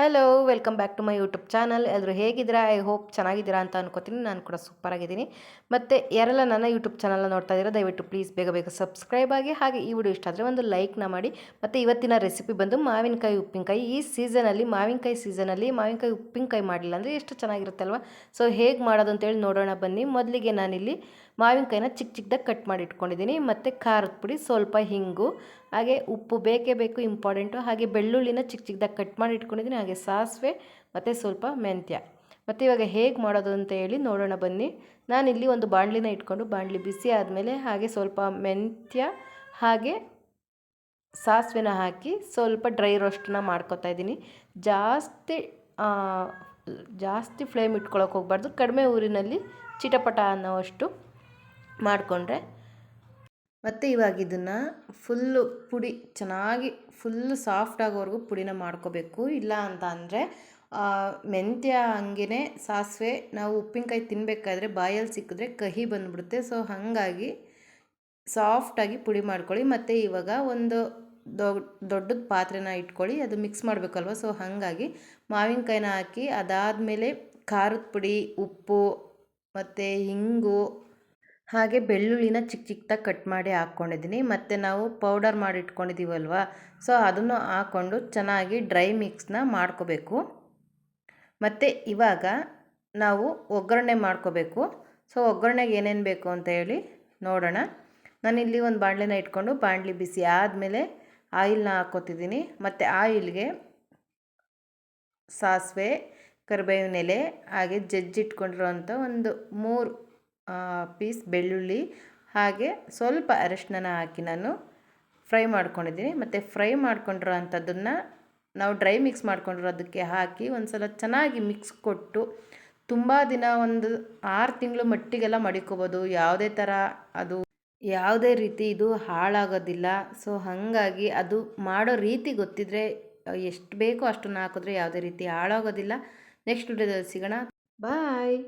Hello welcome back to my YouTube channel. ಎಲ್ಲರೂ ಹೇಗಿದ್ದೀರಾ? I hope ಚೆನ್ನಾಗಿದ್ದೀರಾ ಅಂತ ಅನ್ಕೋತೀನಿ. ನಾನು ಕೂಡ ಸೂಪರ್ ಆಗಿದ್ದೀನಿ. ಮತ್ತು ಯಾರೆಲ್ಲ ನನ್ನ ಯೂಟ್ಯೂಬ್ ಚಾನಲ್ನ ನೋಡ್ತಾ ಇದ್ದೀರಾ, ದಯವಿಟ್ಟು ಪ್ಲೀಸ್ ಬೇಗ ಬೇಗ ಸಬ್ಸ್ಕ್ರೈಬ್ ಆಗಿ, ಹಾಗೆ ಈ ವಿಡಿಯೋ ಇಷ್ಟ ಆದರೆ ಒಂದು ಲೈಕ್ನ ಮಾಡಿ. ಮತ್ತು ಇವತ್ತಿನ ರೆಸಿಪಿ ಬಂದು ಮಾವಿನಕಾಯಿ ಉಪ್ಪಿನಕಾಯಿ. ಈ ಸೀಸನಲ್ಲಿ ಮಾವಿನಕಾಯಿ ಉಪ್ಪಿನಕಾಯಿ ಮಾಡಲಿಲ್ಲ ಅಂದರೆ ಎಷ್ಟು ಚೆನ್ನಾಗಿರುತ್ತೆ ಅಲ್ವಾ? ಸೊ ಹೇಗೆ ಮಾಡೋದು ಅಂತೇಳಿ ನೋಡೋಣ ಬನ್ನಿ. ಮೊದಲಿಗೆ ನಾನಿಲ್ಲಿ ಮಾವಿನಕಾಯಿನ ಚಿಕ್ಕ ಚಿಕ್ಕದಾಗಿ ಕಟ್ ಮಾಡಿ ಇಟ್ಕೊಂಡಿದ್ದೀನಿ. ಮತ್ತು ಖಾರದ ಪುಡಿ, ಸ್ವಲ್ಪ ಹಿಂಗು, ಹಾಗೆ ಉಪ್ಪು ಬೇಕೇ ಬೇಕು, ಇಂಪಾರ್ಟೆಂಟು. ಹಾಗೆ ಬೆಳ್ಳುಳ್ಳಿನ ಚಿಕ್ಕ ಚಿಕ್ಕದಾಗಿ ಕಟ್ ಮಾಡಿ ಇಟ್ಕೊಂಡಿದ್ದೀನಿ. ಹಾಗೆ ಸಾಸಿವೆ ಮತ್ತು ಸ್ವಲ್ಪ ಮೆಂತ್ಯ. ಮತ್ತು ಇವಾಗ ಹೇಗೆ ಮಾಡೋದು ಅಂತ ಹೇಳಿ ನೋಡೋಣ ಬನ್ನಿ. ನಾನಿಲ್ಲಿ ಒಂದು ಬಾಣಲಿನ ಇಟ್ಕೊಂಡು, ಬಾಣಲಿ ಬಿಸಿ ಆದಮೇಲೆ ಹಾಗೆ ಸ್ವಲ್ಪ ಮೆಂತ್ಯ ಹಾಗೆ ಸಾಸಿವೆನ ಹಾಕಿ ಸ್ವಲ್ಪ ಡ್ರೈ ರೋಸ್ಟನ್ನ ಮಾಡ್ಕೊತಾ ಇದ್ದೀನಿ. ಜಾಸ್ತಿ ಫ್ಲೇಮ್ ಇಟ್ಕೊಳಕ್ಕೆ ಹೋಗಬಾರ್ದು, ಕಡಿಮೆ ಊರಿನಲ್ಲಿ ಚಿಟಪಟ ಅನ್ನೋವಷ್ಟು ಮಾಡಿಕೊಂಡ್ರೆ. ಮತ್ತು ಇವಾಗ ಇದನ್ನು ಫುಲ್ಲು ಪುಡಿ ಚೆನ್ನಾಗಿ ಫುಲ್ಲು ಸಾಫ್ಟ್ ಆಗೋವರೆಗೂ ಪುಡಿನ ಮಾಡ್ಕೋಬೇಕು. ಇಲ್ಲ ಅಂತ ಅಂದರೆ ಮೆಂತ್ಯ ಹಂಗೆ ಸಾಸಿವೆ ನಾವು ಉಪ್ಪಿನಕಾಯಿ ತಿನ್ನಬೇಕಾದ್ರೆ ಬಾಯಲ್ಲಿ ಸಿಕ್ಕಿದ್ರೆ ಕಹಿ ಬಂದುಬಿಡುತ್ತೆ. ಸೊ ಹಾಗಾಗಿ ಸಾಫ್ಟಾಗಿ ಪುಡಿ ಮಾಡ್ಕೊಳ್ಳಿ. ಮತ್ತು ಇವಾಗ ಒಂದು ದೊಡ್ಡದ ಪಾತ್ರೆನ ಇಟ್ಕೊಳ್ಳಿ, ಅದು ಮಿಕ್ಸ್ ಮಾಡಬೇಕಲ್ವ. ಸೊ ಹಾಗಾಗಿ ಮಾವಿನಕಾಯಿನ ಹಾಕಿ, ಅದಾದಮೇಲೆ ಖಾರದ ಪುಡಿ, ಉಪ್ಪು ಮತ್ತು ಹಿಂಗು ಹಾಗೆ ಬೆಳ್ಳುಳ್ಳಿನ ಚಿಕ್ಕ ಚಿಕ್ಕದಾಗಿ ಕಟ್ ಮಾಡಿ ಹಾಕ್ಕೊಂಡಿದ್ದೀನಿ. ಮತ್ತು ನಾವು ಪೌಡರ್ ಮಾಡಿ ಇಟ್ಕೊಂಡಿದ್ದೀವಲ್ವ, ಸೊ ಅದನ್ನು ಹಾಕ್ಕೊಂಡು ಚೆನ್ನಾಗಿ ಡ್ರೈ ಮಿಕ್ಸ್ನ ಮಾಡ್ಕೋಬೇಕು. ಮತ್ತು ಇವಾಗ ನಾವು ಒಗ್ಗರಣೆ ಮಾಡ್ಕೋಬೇಕು. ಸೊ ಒಗ್ಗರಣೆಗೆ ಏನೇನು ಬೇಕು ಅಂತ ಹೇಳಿ ನೋಡೋಣ. ನಾನಿಲ್ಲಿ ಒಂದು ಬಾಣಲೆನ ಇಟ್ಕೊಂಡು, ಬಾಣಲಿ ಬಿಸಿ ಆದಮೇಲೆ ಆಯಿಲ್ನ ಹಾಕ್ಕೋತಿದ್ದೀನಿ. ಮತ್ತು ಆಯಿಲ್ಗೆ ಸಾಸಿವೆ, ಕರಿಬೇವಿನ ಎಲೆ, ಹಾಗೆ ಜಜ್ಜಿಟ್ಕೊಂಡಿರೋಂಥ ಒಂದು 3 ಪೀಸ್ ಬೆಳ್ಳುಳ್ಳಿ, ಹಾಗೆ ಸ್ವಲ್ಪ ಅರಿಶಿನ ಹಾಕಿ ನಾನು ಫ್ರೈ ಮಾಡ್ಕೊಂಡಿದ್ದೀನಿ. ಮತ್ತು ಫ್ರೈ ಮಾಡ್ಕೊಂಡಿರೋ ಅಂಥದ್ದನ್ನು ನಾವು ಡ್ರೈ ಮಿಕ್ಸ್ ಮಾಡ್ಕೊಂಡಿರೋದಕ್ಕೆ ಹಾಕಿ ಒಂದು ಸಲ ಚೆನ್ನಾಗಿ ಮಿಕ್ಸ್ ಕೊಟ್ಟು, ತುಂಬ ದಿನ ಒಂದು 6 ತಿಂಗಳು ಮಟ್ಟಿಗೆಲ್ಲ ಮಡಿಕೋಬೋದು. ಯಾವುದೇ ರೀತಿ ಇದು ಹಾಳಾಗೋದಿಲ್ಲ. ಸೊ ಹಾಗಾಗಿ ಅದು ಮಾಡೋ ರೀತಿ ಗೊತ್ತಿದ್ದರೆ ಎಷ್ಟು ಬೇಕೋ ಅಷ್ಟನ್ನು ಹಾಕಿದ್ರೆ ಯಾವುದೇ ರೀತಿ ಹಾಳಾಗೋದಿಲ್ಲ. ನೆಕ್ಸ್ಟ್ ವಿಡಿಯೋದಲ್ಲಿ ಸಿಗೋಣ. ಬಾಯ್.